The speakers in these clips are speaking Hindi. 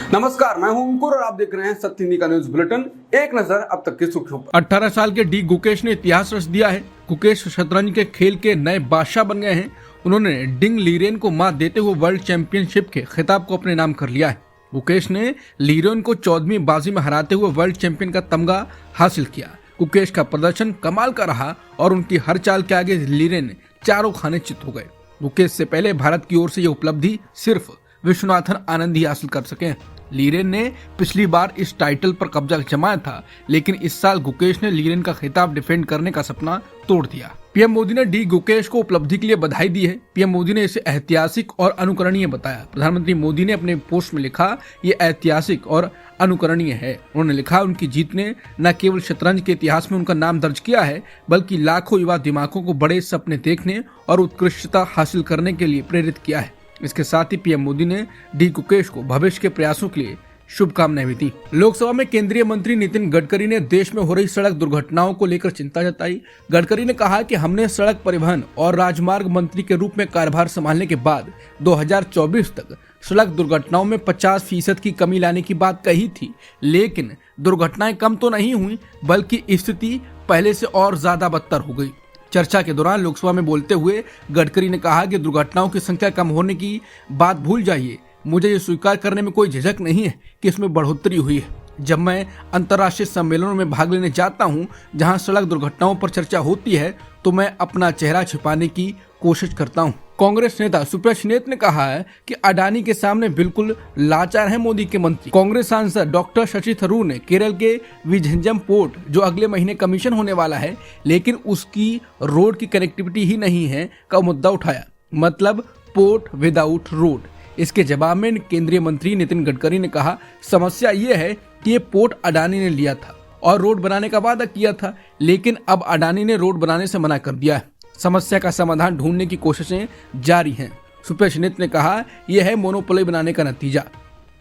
नमस्कार, मैं हूं अंकुर और आप देख रहे हैं सत्य हिंदी का न्यूज बुलेटिन। एक नजर अब तक की सुर्खियों पर। 18 साल के डी गुकेश ने इतिहास रच दिया है। गुकेश शतरंज के खेल के नए बादशाह बन गए हैं। उन्होंने डिंग लीरेन को मात देते हुए वर्ल्ड चैंपियनशिप के खिताब को अपने नाम कर लिया है। गुकेश ने लीरेन को 14वीं बाजी में हराते हुए वर्ल्ड चैंपियन का तमगा हासिल किया। गुकेश का प्रदर्शन कमाल का रहा और उनकी हर चाल के आगे लीरेन चारों खाने चित हो गए। गुकेश से पहले भारत की ओर से यह उपलब्धि सिर्फ विश्वनाथन आनंद ही हासिल कर सके। लीरेन ने पिछली बार इस टाइटल पर कब्जा जमाया था, लेकिन इस साल गुकेश ने लीरेन का खिताब डिफेंड करने का सपना तोड़ दिया। पीएम मोदी ने डी गुकेश को उपलब्धि के लिए बधाई दी है। पीएम मोदी ने इसे ऐतिहासिक और अनुकरणीय बताया। प्रधानमंत्री मोदी ने अपने पोस्ट में लिखा, ये ऐतिहासिक और अनुकरणीय है। उन्होंने लिखा, उनकी जीत ने न केवल शतरंज के इतिहास में उनका नाम दर्ज किया है, बल्कि लाखों युवा दिमागों को बड़े सपने देखने और उत्कृष्टता हासिल करने के लिए प्रेरित किया है। इसके साथ ही पीएम मोदी ने डी गुकेश को भविष्य के प्रयासों के लिए शुभकामनाएं भी दी। लोकसभा में केंद्रीय मंत्री नितिन गडकरी ने देश में हो रही सड़क दुर्घटनाओं को लेकर चिंता जताई। गडकरी ने कहा कि हमने सड़क परिवहन और राजमार्ग मंत्री के रूप में कार्यभार संभालने के बाद 2024 तक सड़क दुर्घटनाओं में 50% की कमी लाने की बात कही थी, लेकिन दुर्घटनाएं कम तो नहीं हुई, बल्कि स्थिति पहले से और ज्यादा बदतर हो गई। चर्चा के दौरान लोकसभा में बोलते हुए गडकरी ने कहा कि दुर्घटनाओं की संख्या कम होने की बात भूल जाइए। मुझे ये स्वीकार करने में कोई झिझक नहीं है कि इसमें बढ़ोतरी हुई है। जब मैं अंतर्राष्ट्रीय सम्मेलनों में भाग लेने जाता हूं, जहां सड़क दुर्घटनाओं पर चर्चा होती है, तो मैं अपना चेहरा छिपाने की कोशिश करता हूं। कांग्रेस नेता सुप्रिया सुले ने कहा है कि अडानी के सामने बिल्कुल लाचार है मोदी के मंत्री। कांग्रेस सांसद डॉक्टर शशि थरूर ने केरल के विझंजम पोर्ट, जो अगले महीने कमीशन होने वाला है, लेकिन उसकी रोड की कनेक्टिविटी ही नहीं है, का मुद्दा उठाया। मतलब पोर्ट विदाउट रोड। इसके जवाब में केंद्रीय मंत्री नितिन गडकरी ने कहा, समस्या ये है कि ये पोर्ट अडानी ने लिया था और रोड बनाने का वादा किया था, लेकिन अब अडानी ने रोड बनाने से मना कर दिया है। समस्या का समाधान ढूंढने की कोशिशें जारी हैं। सुप्रिया सुले ने कहा, यह है मोनोपोली बनाने का नतीजा।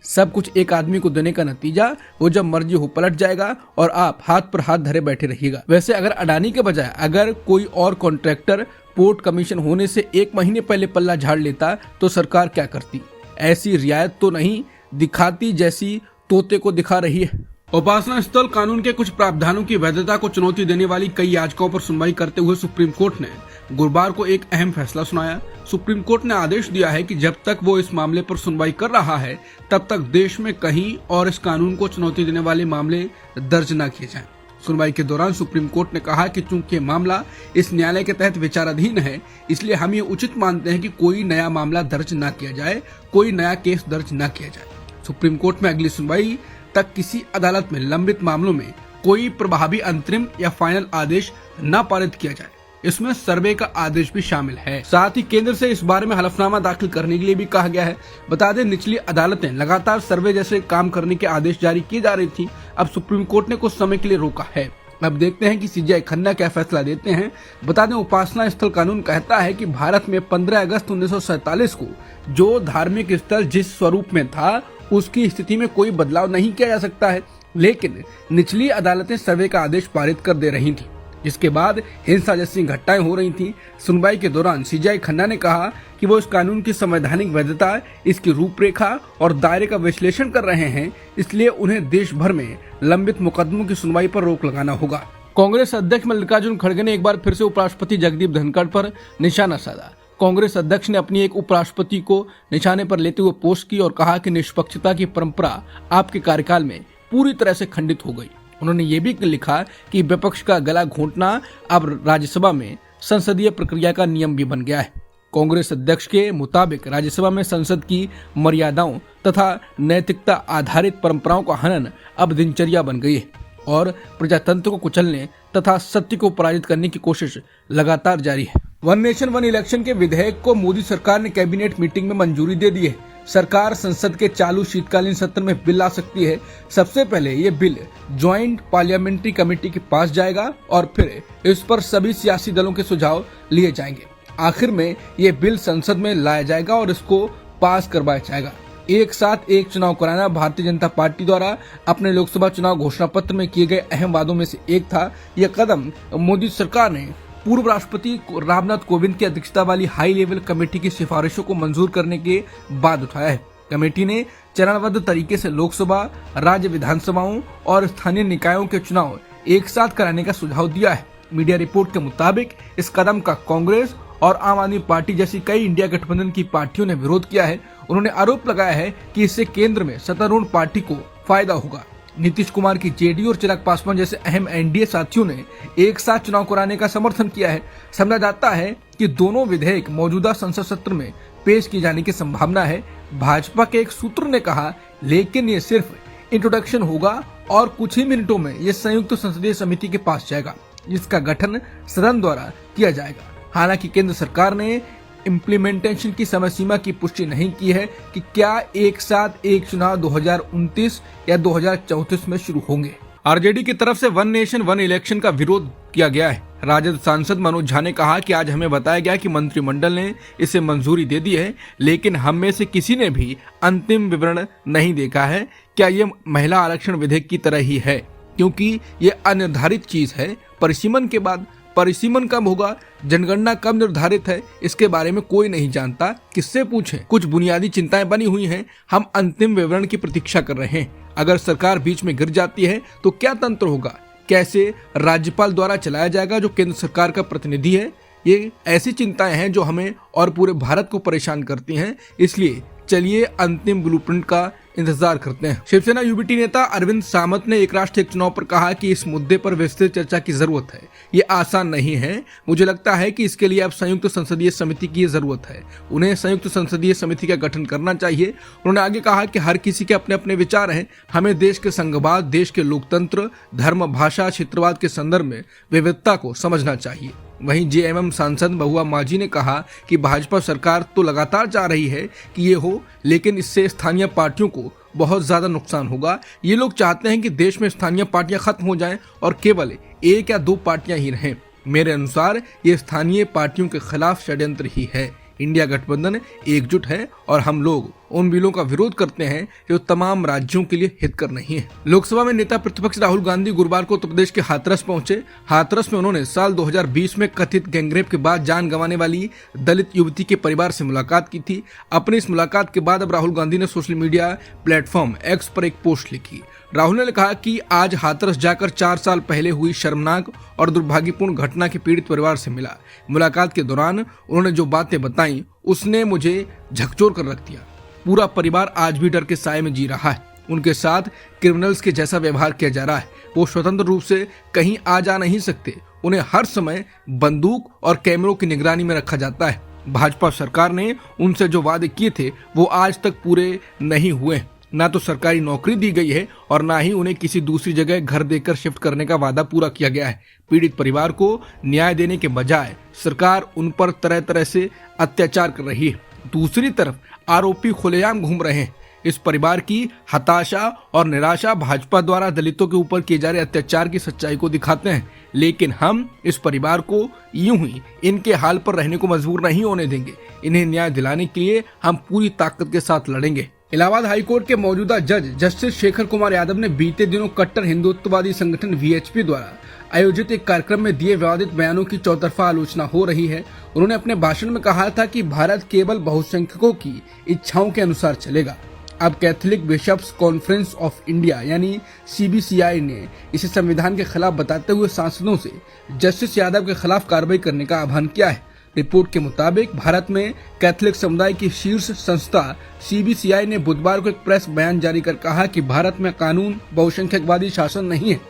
सब कुछ एक आदमी को देने का नतीजा। वो जब मर्जी हो पलट जाएगा और आप हाथ पर हाथ धरे बैठे रहिएगा। वैसे अगर अडानी के बजाय अगर कोई और कॉन्ट्रैक्टर पोर्ट कमीशन होने से 1 महीने पहले पल्ला झाड़ लेता तो सरकार क्या करती? ऐसी रियायत तो नहीं दिखाती जैसी तोते को दिखा रही है। उपासना स्थल कानून के कुछ प्रावधानों की वैधता को चुनौती देने वाली कई याचिकाओं पर सुनवाई करते हुए सुप्रीम कोर्ट ने गुरुवार को एक अहम फैसला सुनाया। सुप्रीम कोर्ट ने आदेश दिया है कि जब तक वो इस मामले पर सुनवाई कर रहा है, तब तक देश में कहीं और इस कानून को चुनौती देने वाले मामले दर्ज न किए जाएं। सुनवाई के दौरान सुप्रीम कोर्ट ने कहा कि चूंकि मामला इस न्यायालय के तहत विचाराधीन है, इसलिए हम ये उचित मानते हैं कि कोई नया मामला दर्ज न किया जाए, कोई नया केस दर्ज न किया जाए। सुप्रीम कोर्ट में अगली सुनवाई तक किसी अदालत में लंबित मामलों में कोई प्रभावी अंतरिम या फाइनल आदेश न पारित किया जाए। इसमें सर्वे का आदेश भी शामिल है। साथ ही केंद्र से इस बारे में हलफनामा दाखिल करने के लिए भी कहा गया है। बता दें, निचली अदालतें लगातार सर्वे जैसे काम करने के आदेश जारी किए जा रही थी। अब सुप्रीम कोर्ट ने कुछ समय के लिए रोका है। अब देखते हैं कि सीजेआई खन्ना क्या फैसला देते हैं। बता दें, उपासना स्थल कानून कहता है कि भारत में 15 अगस्त 1947 को जो धार्मिक स्थल जिस स्वरूप में था, उसकी स्थिति में कोई बदलाव नहीं किया जा सकता है, लेकिन निचली अदालतें सर्वे का आदेश पारित कर दे रही थी, जिसके बाद हिंसा जैसी घटनाएं हो रही थी। सुनवाई के दौरान सीजेआई खन्ना ने कहा कि वो इस कानून की संवैधानिक वैधता, इसकी रूपरेखा और दायरे का विश्लेषण कर रहे हैं, इसलिए उन्हें देश भर में लंबित मुकदमों की सुनवाई पर रोक लगाना होगा। कांग्रेस अध्यक्ष मल्लिकार्जुन खड़गे ने एक बार फिर से उपराष्ट्रपति जगदीप धनखड़ पर निशाना साधा। कांग्रेस अध्यक्ष ने अपनी एक उपराष्ट्रपति को निशाने पर लेते हुए पोस्ट की और कहा कि निष्पक्षता की परंपरा आपके कार्यकाल में पूरी तरह से खंडित हो गई। उन्होंने ये भी लिखा कि विपक्ष का गला घोंटना अब राज्यसभा में संसदीय प्रक्रिया का नियम भी बन गया है। कांग्रेस अध्यक्ष के मुताबिक राज्यसभा में संसद की मर्यादाओं तथा नैतिकता आधारित परंपराओं का हनन अब दिनचर्या बन गई है और प्रजातंत्र को कुचलने तथा सत्य को पराजित करने की कोशिश लगातार जारी है। वन नेशन वन इलेक्शन के विधेयक को मोदी सरकार ने कैबिनेट मीटिंग में मंजूरी दे दी है। सरकार संसद के चालू शीतकालीन सत्र में बिल ला सकती है। सबसे पहले ये बिल ज्वाइंट पार्लियामेंट्री कमेटी के पास जाएगा और फिर इस पर सभी सियासी दलों के सुझाव लिए जाएंगे। आखिर में ये बिल संसद में लाया जाएगा और इसको पास करवाया जाएगा। एक साथ एक चुनाव कराना भारतीय जनता पार्टी द्वारा अपने लोकसभा चुनाव घोषणा पत्र में किए गए अहम वादों में से एक था। यह कदम मोदी सरकार ने पूर्व राष्ट्रपति रामनाथ कोविंद की अध्यक्षता वाली हाई लेवल कमेटी की सिफारिशों को मंजूर करने के बाद उठाया है। कमेटी ने चरणबद्ध तरीके से लोकसभा, राज्य विधानसभाओं और स्थानीय निकायों के चुनाव एक साथ कराने का सुझाव दिया है। मीडिया रिपोर्ट के मुताबिक इस कदम का कांग्रेस और आम आदमी पार्टी जैसी कई इंडिया गठबंधन की पार्टियों ने विरोध किया है। उन्होंने आरोप लगाया है कि इससे केंद्र में सत्तारूढ़ पार्टी को फायदा होगा। नीतीश कुमार की जेडीयू और चिराग पासवान जैसे अहम एनडीए साथियों ने एक साथ चुनाव कराने का समर्थन किया है। समझा जाता है कि दोनों विधेयक मौजूदा संसद सत्र में पेश किए जाने की संभावना है। भाजपा के एक सूत्र ने कहा, लेकिन ये सिर्फ इंट्रोडक्शन होगा और कुछ ही मिनटों में ये संयुक्त संसदीय समिति के पास जाएगा, जिसका गठन सदन द्वारा किया जाएगा। हालांकि केंद्र सरकार ने इम्प्लीमेंटेशन की समय सीमा की पुष्टि नहीं की है कि क्या एक साथ एक चुनाव 2029 या 2034 में शुरू होंगे। आरजेडी की तरफ से वन नेशन वन इलेक्शन का विरोध किया गया है। राजद सांसद मनोज झा ने कहा कि आज हमें बताया गया कि मंत्रिमंडल ने इसे मंजूरी दे दी है, लेकिन हम में से किसी ने भी अंतिम विवरण नहीं देखा है। क्या ये महिला आरक्षण विधेयक की तरह ही है, क्योंकि ये अनिर्धारित चीज है। परिसीमन के बाद परिसीमन कब होगा, जनगणना कब निर्धारित है, इसके बारे में कोई नहीं जानता। किससे पूछें? कुछ बुनियादी चिंताएं बनी हुई हैं। हम अंतिम विवरण की प्रतीक्षा कर रहे हैं। अगर सरकार बीच में गिर जाती है तो क्या तंत्र होगा? कैसे राज्यपाल द्वारा चलाया जाएगा जो केंद्र सरकार का प्रतिनिधि है? ये ऐसी चिंताएं हैं जो हमें और पूरे भारत को परेशान करती हैं। इसलिए चलिए अंतिम ब्लूप्रिंट का इंतजार करते हैं। शिवसेना यूबीटी नेता अरविंद सामंत ने एक राष्ट्र एक चुनाव पर कहा कि इस मुद्दे पर विस्तृत चर्चा की जरूरत है। ये आसान नहीं है। मुझे लगता है कि इसके लिए अब संयुक्त संसदीय समिति की जरूरत है। उन्हें संयुक्त संसदीय समिति का गठन करना चाहिए। उन्होंने आगे कहा कि हर किसी के अपने अपने विचार हैं। हमें देश के संघवाद, देश के लोकतंत्र, धर्म, भाषा, क्षेत्रवाद के संदर्भ में विविधता को समझना चाहिए। वहीं जेएमएम सांसद महुआ माझी ने कहा कि भाजपा सरकार तो लगातार चाह रही है कि ये हो, लेकिन इससे स्थानीय पार्टियों को बहुत ज्यादा नुकसान होगा। ये लोग चाहते हैं कि देश में स्थानीय पार्टियां खत्म हो जाएं और केवल एक या दो पार्टियां ही रहें। मेरे अनुसार ये स्थानीय पार्टियों के खिलाफ षड्यंत्र ही है। इंडिया गठबंधन एकजुट है और हम लोग उन बिलों का विरोध करते हैं जो तमाम राज्यों के लिए हितकर नहीं है। लोकसभा में नेता प्रतिपक्ष राहुल गांधी गुरुवार को उत्तर प्रदेश के हाथरस पहुंचे। हाथरस में उन्होंने साल 2020 में कथित गैंगरेप के बाद जान गंवाने वाली दलित युवती के परिवार से मुलाकात की थी। अपनी इस मुलाकात के बाद अब राहुल गांधी ने सोशल मीडिया प्लेटफॉर्म एक्स पर एक पोस्ट लिखी। राहुल ने कहा कि आज हाथरस जाकर 4 साल पहले हुई शर्मनाक और दुर्भाग्यपूर्ण घटना के पीड़ित परिवार से मिला। मुलाकात के दौरान उन्होंने जो बातें बताई उसने मुझे झकझोर कर रख दिया। पूरा परिवार आज भी डर के साए में जी रहा है। उनके साथ क्रिमिनल्स के जैसा व्यवहार किया जा रहा है। वो स्वतंत्र रूप से कहीं आ जा नहीं सकते। उन्हें हर समय बंदूक और कैमरों की निगरानी में रखा जाता है। भाजपा सरकार ने उनसे जो वादे किए थे वो आज तक पूरे नहीं हुए। ना तो सरकारी नौकरी दी गई है और ना ही उन्हें किसी दूसरी जगह घर देकर शिफ्ट करने का वादा पूरा किया गया है। पीड़ित परिवार को न्याय देने के बजाय सरकार उन पर तरह तरह से अत्याचार कर रही है। दूसरी तरफ आरोपी खुलेआम घूम रहे हैं। इस परिवार की हताशा और निराशा भाजपा द्वारा दलितों के ऊपर किए जा रहे अत्याचार की सच्चाई को दिखाते हैं। लेकिन हम इस परिवार को यूं ही इनके हाल पर रहने को मजबूर नहीं होने देंगे। इन्हें न्याय दिलाने के लिए हम पूरी ताकत के साथ लड़ेंगे। इलाहाबाद हाईकोर्ट के मौजूदा जज जस्टिस शेखर कुमार यादव ने बीते दिनों कट्टर हिंदुत्ववादी संगठन वीएचपी द्वारा आयोजित एक कार्यक्रम में दिए विवादित बयानों की चौतरफा आलोचना हो रही है। उन्होंने अपने भाषण में कहा था कि भारत केवल बहुसंख्यकों की इच्छाओं के अनुसार चलेगा। अब Catholic bishops conference of India यानी सीबीसीआई ने इसे संविधान के खिलाफ बताते हुए सांसदों से जस्टिस यादव के खिलाफ कार्रवाई करने का आह्वान किया है। रिपोर्ट के मुताबिक भारत में कैथोलिक समुदाय की शीर्ष संस्था सीबीसीआई ने बुधवार को एक प्रेस बयान जारी कर कहा कि भारत में कानून बहुसंख्यकवादी शासन नहीं है।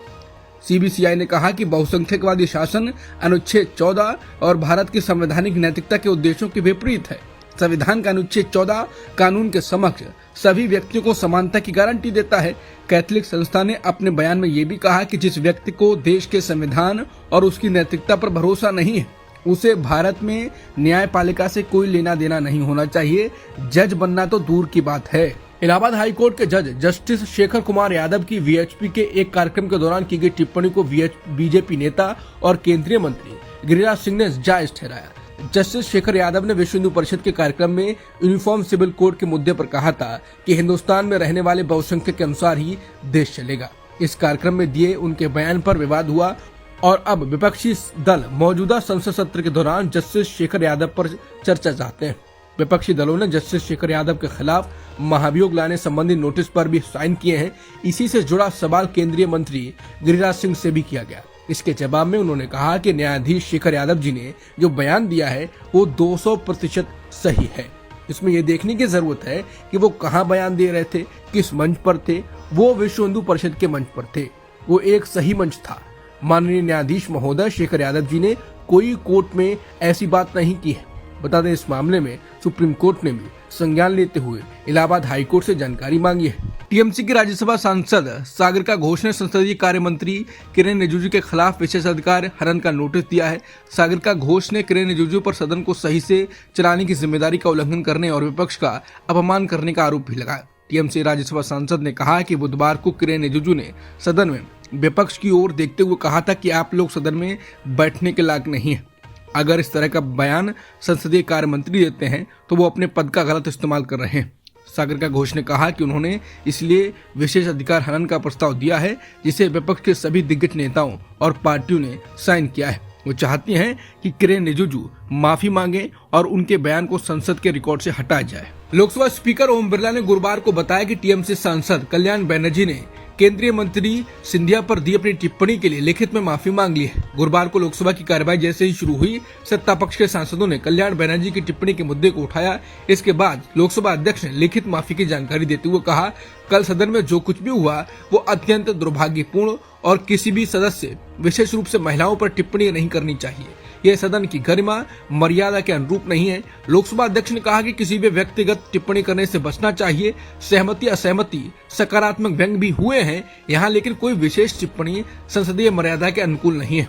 सीबीसीआई ने कहा कि बहुसंख्यकवादी शासन अनुच्छेद 14 और भारत की संवैधानिक नैतिकता के उद्देश्यों के विपरीत है। संविधान का अनुच्छेद 14 कानून के समक्ष सभी व्यक्तियों को समानता की गारंटी देता है। कैथोलिक संस्था ने अपने बयान में ये भी कहा कि जिस व्यक्ति को देश के संविधान और उसकी नैतिकता पर भरोसा नहीं है उसे भारत में न्यायपालिका से कोई लेना देना नहीं होना चाहिए। जज बनना तो दूर की बात है। इलाहाबाद हाईकोर्ट के जज जस्टिस शेखर कुमार यादव की वीएचपी के एक कार्यक्रम के दौरान की गई टिप्पणी को बीजेपी नेता और केंद्रीय मंत्री गिरिराज सिंह ने जायज ठहराया। जस्टिस शेखर यादव ने विश्व हिंदू परिषद के कार्यक्रम में यूनिफॉर्म सिविल कोड के मुद्दे पर कहा था कि हिंदुस्तान में रहने वाले बहुसंख्यक के अनुसार ही देश चलेगा। इस कार्यक्रम में दिए उनके बयान पर विवाद हुआ और अब विपक्षी दल मौजूदा संसद सत्र के दौरान जस्टिस शेखर यादव पर चर्चा चाहते हैं। विपक्षी दलों ने जस्टिस शेखर यादव के खिलाफ महाभियोग लाने संबंधी नोटिस पर भी साइन किए हैं। इसी से जुड़ा सवाल केंद्रीय मंत्री गिरिराज सिंह से भी किया गया। इसके जवाब में उन्होंने कहा कि न्यायाधीश शेखर यादव जी ने जो बयान दिया है वो 200% सही है। इसमें यह देखने की जरूरत है कि वो कहां बयान दे रहे थे, किस मंच पर थे। वो विश्व हिंदू परिषद के मंच पर थे, वो एक सही मंच था। माननीय न्यायाधीश महोदय शेखर यादव जी ने कोई कोर्ट में ऐसी बात नहीं की है। बता दें, इस मामले में सुप्रीम कोर्ट ने भी संज्ञान लेते हुए इलाहाबाद हाईकोर्ट से जानकारी मांगी है। टीएमसी के राज्यसभा सांसद सागरिका घोष ने संसदीय कार्य मंत्री किरेन रिजिजू के खिलाफ विशेषाधिकार हनन का नोटिस दिया है। सागरिका घोष ने किरेन रिजिजू पर सदन को सही से चलाने की जिम्मेदारी का उल्लंघन करने और विपक्ष का अपमान करने का आरोप भी लगाया। टीएमसी राज्यसभा सांसद ने कहा कि बुधवार को किरेन रिजिजू ने सदन में विपक्ष की ओर देखते हुए कहा था कि आप लोग सदन में बैठने के लायक नहीं है। अगर इस तरह का बयान संसदीय कार्य मंत्री देते हैं तो वो अपने पद का गलत इस्तेमाल कर रहे हैं। सागरिका घोष ने कहा कि उन्होंने इसलिए विशेष अधिकार हनन का प्रस्ताव दिया है जिसे विपक्ष के सभी दिग्गज नेताओं और पार्टियों ने साइन किया है। वो चाहती हैं कि किरेन रिजिजू माफी मांगे और उनके बयान को संसद के रिकॉर्ड से हटाया जाए। लोकसभा स्पीकर ओम बिरला ने गुरुवार को बताया कि टीएमसी सांसद कल्याण बनर्जी ने केंद्रीय मंत्री सिंधिया पर दी अपनी टिप्पणी के लिए लिखित में माफी मांग ली है। गुरुवार को लोकसभा की कार्यवाही जैसे ही शुरू हुई, सत्ता पक्ष के सांसदों ने कल्याण बनर्जी की टिप्पणी के मुद्दे को उठाया। इसके बाद लोकसभा अध्यक्ष ने लिखित माफी की जानकारी देते हुए कहा, कल सदन में जो कुछ भी हुआ वो अत्यंत दुर्भाग्यपूर्ण और किसी भी सदस्य, विशेष रूप से महिलाओं पर टिप्पणी नहीं करनी चाहिए। यह सदन की गरिमा मर्यादा के अनुरूप नहीं है। लोकसभा अध्यक्ष ने कहा कि किसी भी व्यक्तिगत टिप्पणी करने से बचना चाहिए। सहमति असहमति सकारात्मक व्यंग भी हुए हैं यहाँ, लेकिन कोई विशेष टिप्पणी संसदीय मर्यादा के अनुकूल नहीं है।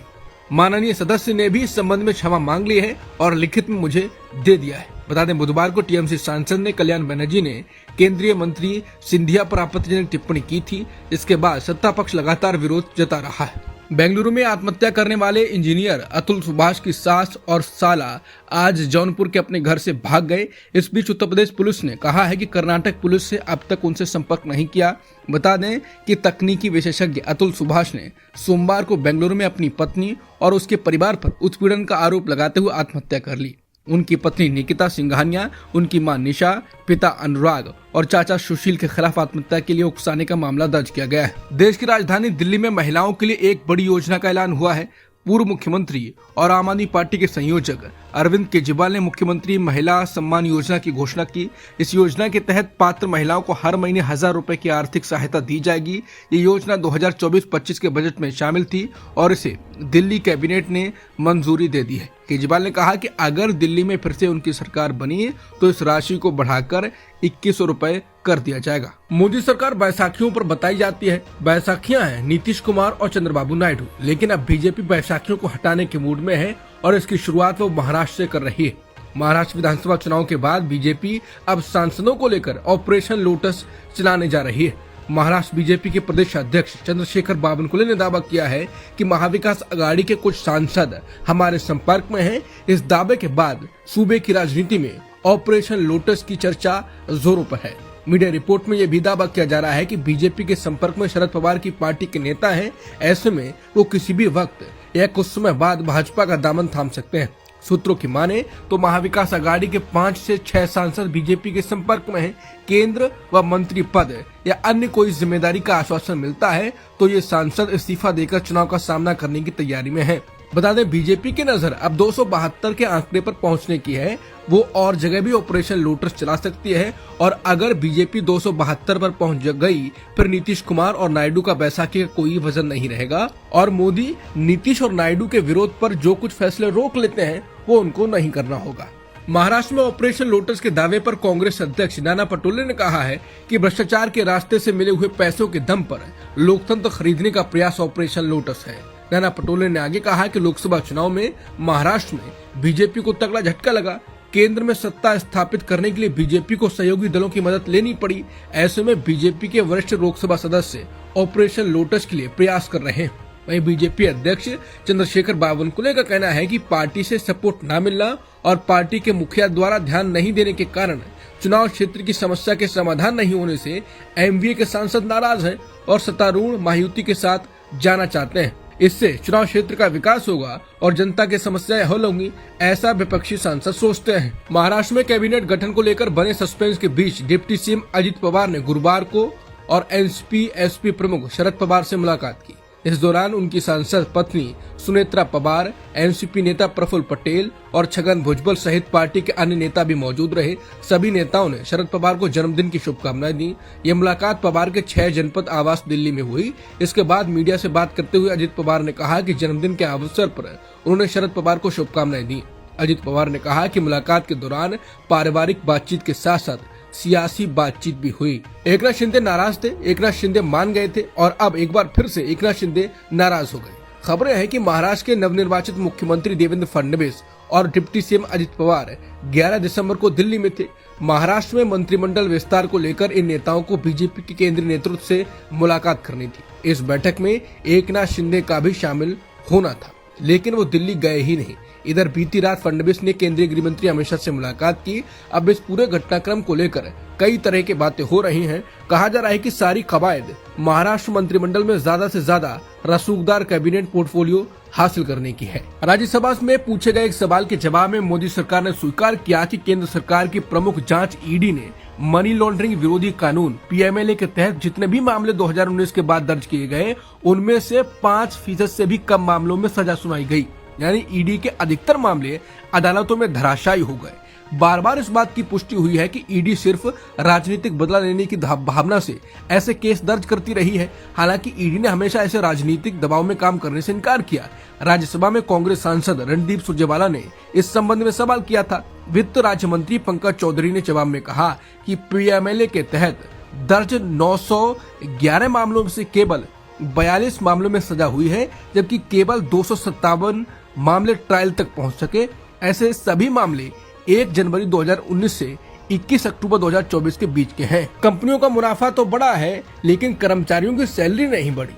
माननीय सदस्य ने भी इस संबंध में क्षमा मांग ली है और लिखित में मुझे दे दिया है। बता दें, बुधवार को टीएमसी सांसद ने कल्याण बनर्जी ने केंद्रीय मंत्री सिंधिया पर आपत्तिजनक टिप्पणी की थी। इसके बाद सत्ता पक्ष लगातार विरोध जता रहा है। बेंगलुरु में आत्महत्या करने वाले इंजीनियर अतुल सुभाष की सास और साला आज जौनपुर के अपने घर से भाग गए। इस बीच उत्तर प्रदेश पुलिस ने कहा है कि कर्नाटक पुलिस से अब तक उनसे संपर्क नहीं किया। बता दें कि तकनीकी विशेषज्ञ अतुल सुभाष ने सोमवार को बेंगलुरु में अपनी पत्नी और उसके परिवार पर उत्पीड़न का आरोप लगाते हुए आत्महत्या कर ली। उनकी पत्नी निकिता सिंघानिया, उनकी मां निशा, पिता अनुराग और चाचा सुशील के खिलाफ आत्महत्या के लिए उकसाने का मामला दर्ज किया गया है। देश की राजधानी दिल्ली में महिलाओं के लिए एक बड़ी योजना का ऐलान हुआ है। पूर्व मुख्यमंत्री और आम आदमी पार्टी के संयोजक अरविंद केजरीवाल ने मुख्यमंत्री महिला सम्मान योजना की घोषणा की। इस योजना के तहत पात्र महिलाओं को हर महीने 1000 रुपए की आर्थिक सहायता दी जाएगी। ये योजना 2024-25 के बजट में शामिल थी और इसे दिल्ली कैबिनेट ने मंजूरी दे दी है। केजरीवाल ने कहा कि अगर दिल्ली में फिर से उनकी सरकार बनी तो इस राशि को बढ़ाकर 2100 रुपए कर दिया जाएगा। मोदी सरकार बैसाखियों पर बताई जाती है। बैसाखियां हैं नीतीश कुमार और चंद्रबाबू नायडू, लेकिन अब बीजेपी बैसाखियों को हटाने के मूड में है और इसकी शुरुआत वो महाराष्ट्र से कर रही है। महाराष्ट्र विधानसभा चुनाव के बाद बीजेपी अब सांसदों को लेकर ऑपरेशन लोटस चलाने जा रही है। महाराष्ट्र बीजेपी के प्रदेश अध्यक्ष चंद्रशेखर बावनकुले ने दावा किया है कि महाविकास अघाड़ी के कुछ सांसद हमारे संपर्क में हैं। इस दावे के बाद सूबे की राजनीति में ऑपरेशन लोटस की चर्चा जोरों पर है। मीडिया रिपोर्ट में यह भी दावा किया जा रहा है कि बीजेपी के संपर्क में शरद पवार की पार्टी के नेता हैं। ऐसे में वो किसी भी वक्त या कुछ समय बाद भाजपा का दामन थाम सकते हैं। सूत्रों की माने तो महाविकास अघाड़ी के 5 से 6 सांसद बीजेपी के संपर्क में हैं। केंद्र व मंत्री पद या अन्य कोई जिम्मेदारी का आश्वासन मिलता है तो ये सांसद इस्तीफा देकर चुनाव का सामना करने की तैयारी में है। बता दें, बीजेपी की नजर अब 272 के आंकड़े पर पहुंचने की है। वो और जगह भी ऑपरेशन लोटस चला सकती है और अगर बीजेपी 272 पर पहुंच गई फिर नीतीश कुमार और नायडू का बैसाखी का कोई वजन नहीं रहेगा और मोदी नीतीश और नायडू के विरोध पर जो कुछ फैसले रोक लेते हैं वो उनको नहीं करना होगा। महाराष्ट्र में ऑपरेशन लोटस के दावे पर कांग्रेस अध्यक्ष नाना पटोले ने कहा है कि भ्रष्टाचार के रास्ते से मिले हुए पैसों के दम पर लोकतंत्र खरीदने का प्रयास ऑपरेशन लोटस है। नाना पटोले ने आगे कहा कि लोकसभा चुनाव में महाराष्ट्र में बीजेपी को तगड़ा झटका लगा। केंद्र में सत्ता स्थापित करने के लिए बीजेपी को सहयोगी दलों की मदद लेनी पड़ी। ऐसे में बीजेपी के वरिष्ठ लोकसभा सदस्य ऑपरेशन लोटस के लिए प्रयास कर रहे हैं। वहीं बीजेपी अध्यक्ष चंद्रशेखर बावनकुले का कहना है कि पार्टी से सपोर्ट न मिलना और पार्टी के मुखिया द्वारा ध्यान नहीं देने के कारण चुनाव क्षेत्र की समस्या के समाधान नहीं होने से एमवीए के सांसद नाराज हैं और सत्तारूढ़ महायुति के साथ जाना चाहते हैं। इससे चुनाव क्षेत्र का विकास होगा और जनता की समस्याएं हल होंगी, ऐसा विपक्षी सांसद सोचते हैं। महाराष्ट्र में कैबिनेट गठन को लेकर बने सस्पेंस के बीच डिप्टी सीएम अजित पवार ने गुरुवार को और एनसीपी एसपी प्रमुख शरद पवार से मुलाकात की। इस दौरान उनकी सांसद पत्नी सुनेत्रा पवार, एनसीपी नेता प्रफुल्ल पटेल और छगन भुजबल सहित पार्टी के अन्य नेता भी मौजूद रहे। सभी नेताओं ने शरद पवार को जन्मदिन की शुभकामनाएं दी। ये मुलाकात पवार के 6 जनपद आवास दिल्ली में हुई। इसके बाद मीडिया से बात करते हुए अजित पवार ने कहा कि जन्मदिन के अवसर पर उन्होंने शरद पवार को शुभकामनाएं दी। अजित पवार ने कहा कि मुलाकात के दौरान पारिवारिक बातचीत के साथ साथ सियासी बातचीत भी हुई। एकनाथ शिंदे नाराज थे, एकनाथ शिंदे मान गए थे और अब एक बार फिर से एकनाथ शिंदे नाराज हो गए। खबरें हैं कि महाराष्ट्र के नवनिर्वाचित मुख्यमंत्री देवेंद्र फडणवीस और डिप्टी सीएम अजित पवार 11 दिसंबर को दिल्ली में थे। महाराष्ट्र में मंत्रिमंडल विस्तार को लेकर इन नेताओं को बीजेपी के केंद्रीय नेतृत्व से मुलाकात करनी थी। इस बैठक में एकनाथ शिंदे का भी शामिल होना था, लेकिन वो दिल्ली गए ही नहीं। इधर बीती रात फडणवीस ने केंद्रीय गृह मंत्री अमित शाह से मुलाकात की। अब इस पूरे घटनाक्रम को लेकर कई तरह की बातें हो रही हैं। कहा जा रहा है कि सारी कवायद महाराष्ट्र मंत्रिमंडल में ज्यादा से ज्यादा रसूखदार कैबिनेट पोर्टफोलियो हासिल करने की है। राज्यसभा में पूछे गए एक सवाल के जवाब में मोदी सरकार ने स्वीकार किया कि केंद्र सरकार की प्रमुख जांच ईडी ने मनी लॉन्ड्रिंग विरोधी कानून पीएमएलए के तहत जितने भी मामले 2019 के बाद दर्ज किए गए, उनमें से 5% से भी कम मामलों में सजा सुनाई गई। यानी ईडी के अधिकतर मामले अदालतों में धराशायी हो गए। बार बार इस बात की पुष्टि हुई है कि ईडी सिर्फ राजनीतिक बदला लेने की भावना से ऐसे केस दर्ज करती रही है। हालांकि ईडी ने हमेशा ऐसे राजनीतिक दबाव में काम करने से इनकार किया। राज्यसभा में कांग्रेस सांसद रणदीप सुरजेवाला ने इस संबंध में सवाल किया था। वित्त राज्य मंत्री पंकज चौधरी ने जवाब में कहा कि पीएमएलए के तहत दर्ज 911 मामलों में से केवल 42 मामलों में सजा हुई है, जबकि केवल 257 मामले ट्रायल तक पहुंच सके। ऐसे सभी मामले 1 जनवरी 2019 से 21 अक्टूबर 2024 के बीच के हैं। कंपनियों का मुनाफा तो बढ़ा है, लेकिन कर्मचारियों की सैलरी नहीं बढ़ी।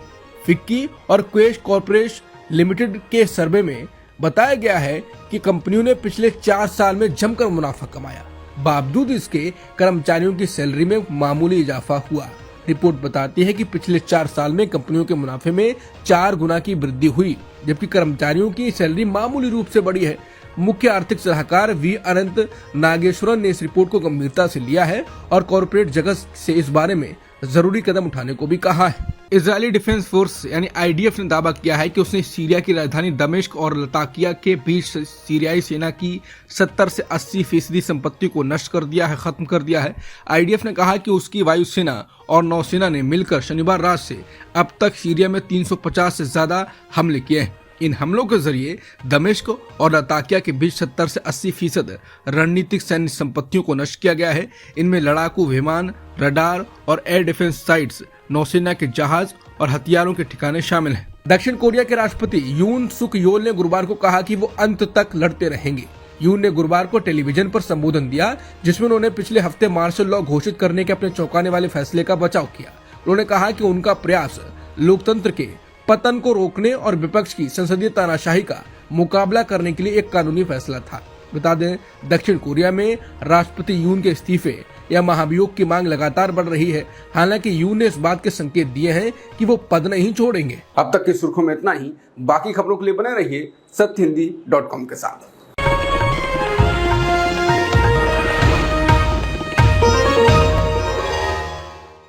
फिक्की और क्वेश कॉर्पोरेशन लिमिटेड के सर्वे में बताया गया है कि कंपनियों ने पिछले 4 साल में जमकर मुनाफा कमाया। बावजूद इसके कर्मचारियों की सैलरी में मामूली इजाफा हुआ। रिपोर्ट बताती है कि पिछले 4 साल में कंपनियों के मुनाफे में 4 गुना की वृद्धि हुई, जबकि कर्मचारियों की सैलरी मामूली रूप से बढ़ी है। मुख्य आर्थिक सलाहकार वी अनंत नागेश्वरन ने इस रिपोर्ट को गंभीरता से लिया है और कॉर्पोरेट जगत से इस बारे में जरूरी कदम उठाने को भी कहा है। इजरायली डिफेंस फोर्स यानी आईडीएफ ने दावा किया है कि उसने सीरिया की राजधानी दमिश्क और लताकिया के बीच सीरियाई सेना की 70 से 80% संपत्ति को नष्ट कर दिया है, खत्म कर दिया है। आईडीएफ ने कहा कि उसकी वायुसेना और नौसेना ने मिलकर शनिवार रात से अब तक सीरिया में 350 से ज्यादा हमले किए हैं। इन हमलों के जरिए दमिश्क और लताकिया के बीच 70 से 80% रणनीतिक सैन्य संपत्तियों को नष्ट किया गया है। इनमें लड़ाकू विमान, रडार और एयर डिफेंस साइट्स, नौसेना के जहाज और हथियारों के ठिकाने शामिल हैं। दक्षिण कोरिया के राष्ट्रपति यून सुक योल ने गुरुवार को कहा कि वो अंत तक लड़ते रहेंगे। यून ने गुरुवार को टेलीविजन पर संबोधन दिया, जिसमें उन्होंने पिछले हफ्ते मार्शल लॉ घोषित करने के अपने चौंकाने वाले फैसले का बचाव किया। उन्होंने कहा कि उनका प्रयास लोकतंत्र के पतन को रोकने और विपक्ष की संसदीय तानाशाही का मुकाबला करने के लिए एक कानूनी फैसला था। बता दें, दक्षिण कोरिया में राष्ट्रपति यून के इस्तीफे या महाभियोग की मांग लगातार बढ़ रही है। हालांकि यून ने इस बात के संकेत दिए हैं कि वो पद नहीं छोड़ेंगे। अब तक की सुर्खियों में इतना ही। बाकी खबरों के लिए बने रहिए सत्यहिंदी.com के साथ।